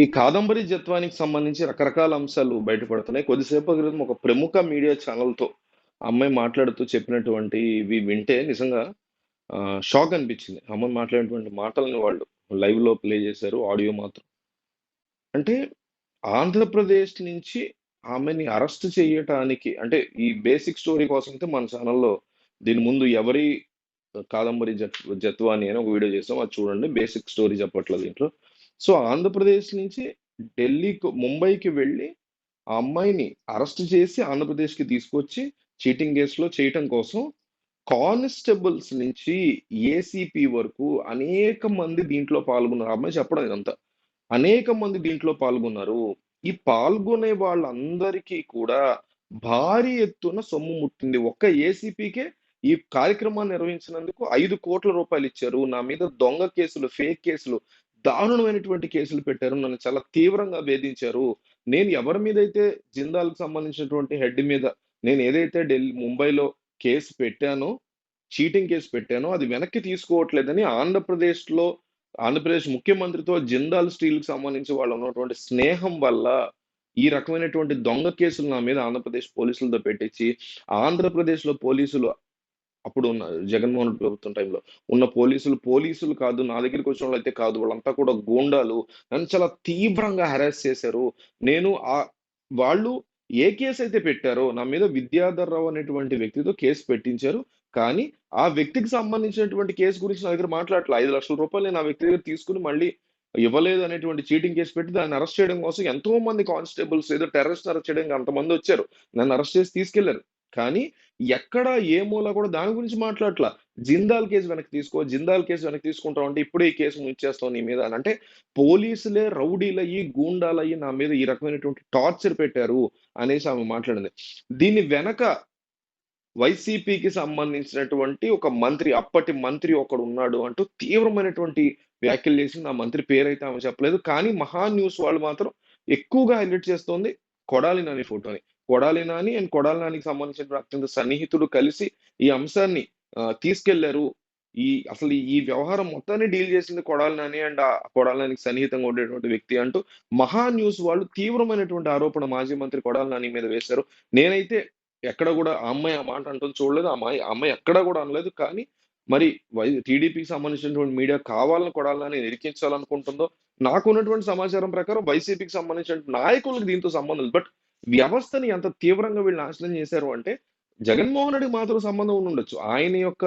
ఈ కాదంబరి జత్వానికి సంబంధించి రకరకాల అంశాలు బయటపడుతున్నాయి. కొద్దిసేపటి క్రితం ఒక ప్రముఖ మీడియా ఛానెల్‌తో ఆ అమ్మాయి మాట్లాడుతూ చెప్పినటువంటివి వింటే నిజంగా షాక్ అనిపించింది. ఆ అమ్మాయి మాట్లాడినటువంటి మాటల్ని వాళ్ళు లైవ్‌లో ప్లే చేశారు. ఆడియో మాత్రం. అంటే ఆంధ్రప్రదేశ్ నుంచి ఆమెని అరెస్ట్ చేయటానికి అంటే ఈ బేసిక్ స్టోరీ కోసం అయితే మన ఛానెల్‌లో దీని ముందు ఎవరి కాదంబరి జత్వాని అని ఒక వీడియో చేసాం. అది చూడండి. బేసిక్ స్టోరీ చెప్పట్లేదు దీంట్లో. సో, ఆంధ్రప్రదేశ్ నుంచి ముంబైకి వెళ్ళి ఆ అమ్మాయిని అరెస్ట్ చేసి ఆంధ్రప్రదేశ్‌కి తీసుకొచ్చి చీటింగ్ కేస్‌లో చేయటం కోసం కానిస్టేబుల్స్ నుంచి ఏసీపీ వరకు అనేక మంది దీంట్లో పాల్గొన్నారు. ఆ అమ్మాయి చెప్పడం ఇదంతా. అనేక మంది దీంట్లో పాల్గొన్నారు. ఈ పాల్గొనే వాళ్ళందరికీ కూడా భారీ ఎత్తున సొమ్ము ముట్టింది. ఒక్క ఏసీపీకే ఈ కార్యక్రమాన్ని నిర్వహించినందుకు రూ. 5,00,00,000 ఇచ్చారు. నా మీద దొంగ కేసులు, ఫేక్ కేసులు, దారుణమైనటువంటి కేసులు పెట్టారు. నన్ను చాలా తీవ్రంగా వేధించారు. నేను ఎవరి మీదైతే జిందాల్‌కి సంబంధించినటువంటి హెడ్ మీద నేను ఏదైతే ముంబైలో కేస్ పెట్టానో, చీటింగ్ కేస్ పెట్టానో అది వెనక్కి తీసుకోవట్లేదని ఆంధ్రప్రదేశ్ ముఖ్యమంత్రితో జిందాల్ స్టీల్‌కి సంబంధించి వాళ్ళు ఉన్నటువంటి స్నేహం వల్ల ఈ రకమైనటువంటి దొంగ కేసులు నా మీద ఆంధ్రప్రదేశ్ పోలీసులతో పెట్టించి, ఆంధ్రప్రదేశ్‌లో పోలీసులు అప్పుడు ఉన్న జగన్‌మోహన్ రెడ్డి ప్రభుత్వం టైంలో ఉన్న పోలీసులు కాదు. నా దగ్గరికొచ్చినోళ్ళైతే కాదు. వాళ్ళంతా కూడా గూండాలు. నన్ను చాలా తీవ్రంగా హరాస్ చేశారు. నేను వాళ్ళు ఏ కేసైతే పెట్టారో నా మీద విద్యాధర్ రావు అనేటువంటి వ్యక్తితో కేస్ పెట్టించారు. కానీ ఆ వ్యక్తికి సంబంధించినటువంటి కేస్ గురించి నా దగ్గర మాట్లాడట్ల. రూ. 5,00,000 నేను ఆ వ్యక్తి దగ్గర తీసుకొని మళ్ళీ ఇవ్వలేదు అనేటువంటి చీటింగ్ కేస్ పెట్టి దాన్ని అరెస్ట్ చేయడం కోసం ఎంతో మంది కానిస్టేబుల్స్ ఏదో టెర్రరిస్ట్‌ని అరెస్ట్ చేయడానికి అంతమందొచ్చారు. నన్ను అరెస్ట్ చేసి తీసుకెళ్లారు. కానీ ఎక్కడ ఏ మూల కూడా దాని గురించి మాట్లాడట్ల. జిందాల్ కేస్ వెనక్కి తీసుకుంటాం అంటే ఇప్పుడే ఈ కేసు ముగిచ్చేస్తాం నీ మీద అని. అంటే పోలీసులే రౌడీలయ్యి, గూండాలయ్యి నా మీద ఈ రకమైనటువంటి టార్చర్ పెట్టారు అనేసి ఆమె మాట్లాడింది. దీని వెనక వైసీపీకి సంబంధించినటువంటి ఒక మంత్రి, అప్పటి మంత్రి ఒకడున్నాడు అంటూ తీవ్రమైనటువంటి వ్యాఖ్యలు చేసింది. ఆ మంత్రి పేరైతే ఆమె చెప్పలేదు. కానీ మహా న్యూస్ వాళ్ళు మాత్రం ఎక్కువగా హైలైట్ చేస్తోంది కొడాలి నాని ఫోటోని. కొడాలి నాని అండ్ కొడాలి నానికి సంబంధించిన అత్యంత సన్నిహితుడు కలిసి ఈ అంశాన్ని తీసుకెళ్లారు. అసలు ఈ వ్యవహారం మొత్తాన్ని డీల్ చేసింది కొడాలి నాని అండ్ కొడాలి నానికి సన్నిహితంగా ఉండేటువంటి వ్యక్తి అంటూ మహా న్యూస్ వాళ్ళు తీవ్రమైనటువంటి ఆరోపణ మాజీ మంత్రి కొడాలి నాని మీద వేశారు. నేనైతే ఎక్కడ గూడా ఆ అమ్మాయి ఆ మాట అంటుంది చూడలేదు. ఆ అమ్మాయి ఎక్కడ గూడా అనలేదు. కానీ మరి టీడీపీకి సంబంధించినటువంటి మీడియా కావాలని కొడాలని ఇరికించాలనుకుంటుందో, నాకున్నటువంటి సమాచారం ప్రకారం వైసీపీకి సంబంధించిన నాయకులకు దీంతో సంబంధం లేదు. బట్ వ్యవస్థని ఎంత తీవ్రంగా వీళ్ళు నాశనం చేశారు అంటే, జగన్మోహన్ రెడ్డికి మాత్రం సంబంధం ఉండుండొచ్చు. ఆయన యొక్క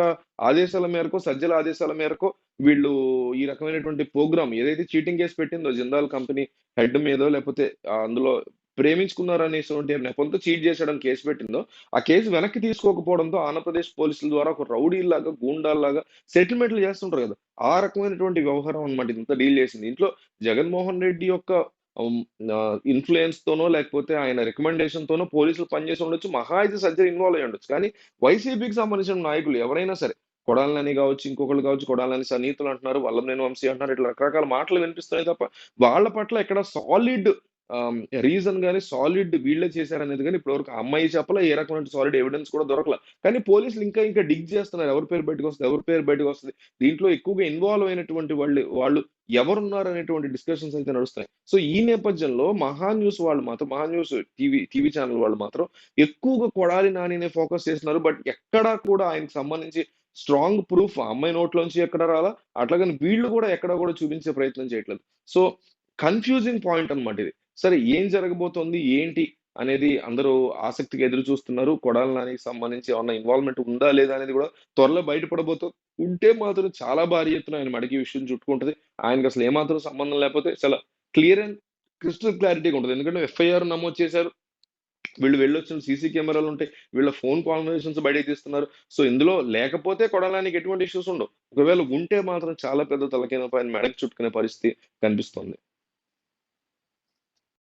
ఆదేశాల మేరకో, సజ్జల ఆదేశాల మేరకో వీళ్ళు ఈ రకమైనటువంటి ప్రోగ్రామ్ ఏదైతే చీటింగ్ కేస్ పెట్టిందో జిందాల్ కంపెనీ హెడ్ మీదో లేకపోతే అందులో ప్రేమించుకున్నారనేటువంటి నెపంతో చీట్ చేశాడని కేసు పెట్టిందో, ఆ కేసు వెనక్కి తీసుకోకపోవడంతో ఆంధ్రప్రదేశ్ పోలీసుల ద్వారా ఒక రౌడీల్లాగా, గూండాల్లాగా సెటిల్‌మెంట్‌లు చేస్తుంటారు గదా! ఆ రకమైనటువంటి వ్యవహారం అన్నమాట ఇదంతా డీల్ చేసింది. ఇంట్లో జగన్మోహన్ రెడ్డి యొక్క హ్మ్, ఇన్‌ఫ్లూయెన్స్‌తోనో లేకపోతే ఆయన రికమెండేషన్‌తోనో పోలీసులు పనిచేసి ఉండొచ్చు. మహా అయితే సజ్జలు ఇన్వాల్వ్ అయ్యి ఉండొచ్చు. కానీ వైసీపీకి సంబంధించిన నాయకులు ఎవరైనా సరే, కొడాలి నాని గావచ్చు, ఇంకొకళ్ళు గావచ్చు, కొడాలి నాని సన్నిహితులు అంటున్నారు, వల్లభనేని వంశీ అంటున్నారు. ఇట్లా రకరకాల మాటలు వినిపిస్తున్నాయి తప్ప, వాళ్ళ పట్ల ఎక్కడ సాలిడ్ ఆహ్, రీజన్ గాని, సాలిడ్ వీళ్ళే చేశారనేది గాని ఇప్పటివరకు ఆ అమ్మాయి చెప్పల. ఏ రకమైన సాలిడ్ ఎవిడెన్స్ కూడా దొరకల. కానీ పోలీసులు ఇంకా డిగ్ చేస్తున్నారు. ఎవరి పేరు బయటకొస్తది, ఎవరి పేరు బయటకొస్తది. దీంట్లో ఎక్కువగా ఇన్వాల్వ్ అయినటువంటి వాళ్ళు ఎవరున్నారనేటువంటి డిస్కషన్స్ అయితే నడుస్తున్నాయి. సో, ఈ నేపథ్యంలో మహా న్యూస్ వాళ్ళు మాత్రం మహా న్యూస్ టీవీ ఛానెల్ వాళ్ళు మాత్రం ఎక్కువగా కొడాలి నానినే ఫోకస్ చేస్తున్నారు. బట్ ఎక్కడా కూడా ఆయనకి సంబంధించి స్ట్రాంగ్ ప్రూఫ్ ఆ అమ్మాయి నోట్లోంచి ఎక్కడ రాలా. అట్లాగని వీళ్ళు కూడా ఎక్కడ కూడా చూపించే ప్రయత్నం చేయట్లేదు. సో, కన్‌ఫ్యూజింగ్ పాయింట్ అన్నమాట ఇది. సరే ఏం జరగబోతోంది? ఏంటి? అనేది అందరూ ఆసక్తిగా ఎదురు చూస్తున్నారు. కొడాలి నానికి సంబంధించి ఏమన్నా ఇన్వాల్వ్‌మెంట్ ఉందా? లేదా? అనేది కూడా త్వరలో బయటపడబోతుంది. ఉంటే మాత్రం చాలా భారీ ఎత్తున ఆయన మెడకి ఈ విషయం చుట్టుకుంటది. ఆయనకసలు ఏమాత్రం సంబంధం లేకపోతే చాలా క్లియర్ అండ్ క్రిస్టల్ క్లారిటీగా ఉంటది. ఎందుకంటే ఎఫ్ఐఆర్ నమోదు చేశారు. వీళ్ళు వెళ్ళొచ్చిన సీసీ కెమెరాలుంటాయి. వీళ్ళ ఫోన్ కాన్వర్జేషన్స్ బయటకి తీస్తున్నారు. సో, ఇందులో లేకపోతే కొడాలి నానికి ఎటువంటి ఇష్యూస్ ఉండవు. ఒకవేళ ఉంటే మాత్రం చాలా పెద్ద తలకాయ నొప్పి ఆయన మెడకు చుట్టుకునే పరిస్థితి కనిపిస్తుంది.